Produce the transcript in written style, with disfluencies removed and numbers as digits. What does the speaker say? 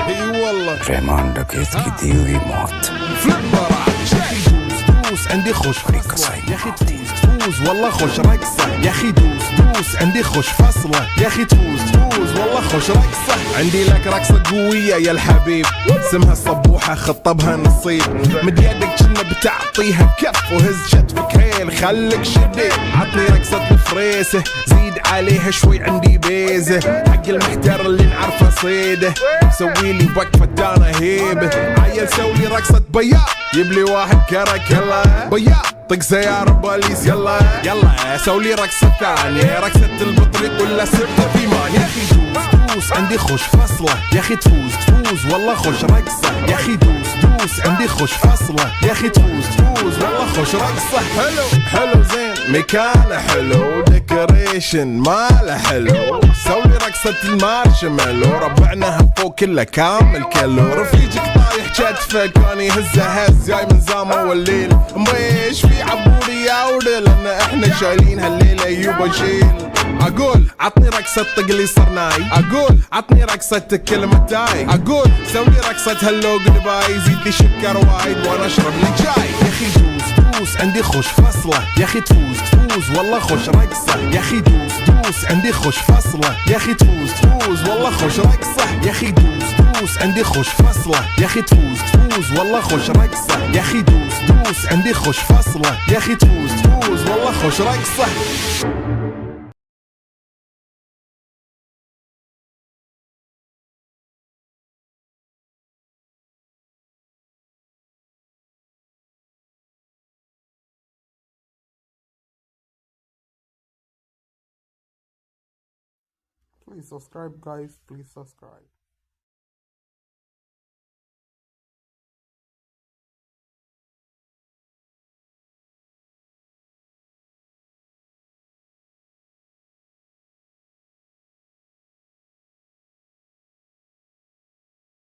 اي والله रहमान डकैत की दी हुई मौत يا اخي دوس عندي خوش فصلة يا اخي تفوز والله خوش رقصة يا اخي دوس عندي خوش فصلة يا اخي تفوز والله خوش رقصة عندي لك رقصة قوية يا الحبيب اسمها الصبوحة خطبها نصيب مد يدك كنا بتعطيها كف وهز شتفك هيل خليك شديد عطني رقصة الفريسة زيد عليها شوي عندي بيزة حق المحتر اللي نعرفه صيده سويلي وقفة دانا هيبة عيل سوي رقصة بياض يبلي واحد كرك يلا بياض طق سيارة بوليس يلا سولي رقصة ثانية رقصة البطريق ولا ستة ثمان يا اخي دوس عندي خوش فصلة يا اخي تفوز والله خوش رقصة يا اخي دوس عندي خوش فصلة يا اخي تفوز والله خوش رقصة حلو زين مكانه حلو ديكوريشن ماله حلو سولي رقصة المارشميلو ربعناها فوق كله كامل كيلو رفيجك طايح كتفك كان يهزه هز جاي من زامه والليل مريش في عبوري يا ودل لان احنا شايلين هالليله يوبا شيل اقول عطني رقصة طقلي صرناي اقول عطني رقصة كلمة تاي اقول سوي رقصة هاللو باي زيد لي شكر وايد وانا اشرب لي جاي يا اخي دوس عندي خوش فصلة يا اخي تفوز والله خوش رقصة يا اخي دوس عندي خوش فصلة يا اخي تفوز والله خوش رقصة يا اخي دوس عندي خوش فصلة يا اخي تفوز والله خوش رقصة يا اخي دوس عندي خوش فصلة يا اخي تفوز والله خوش رقصة Please subscribe, guys. Please subscribe.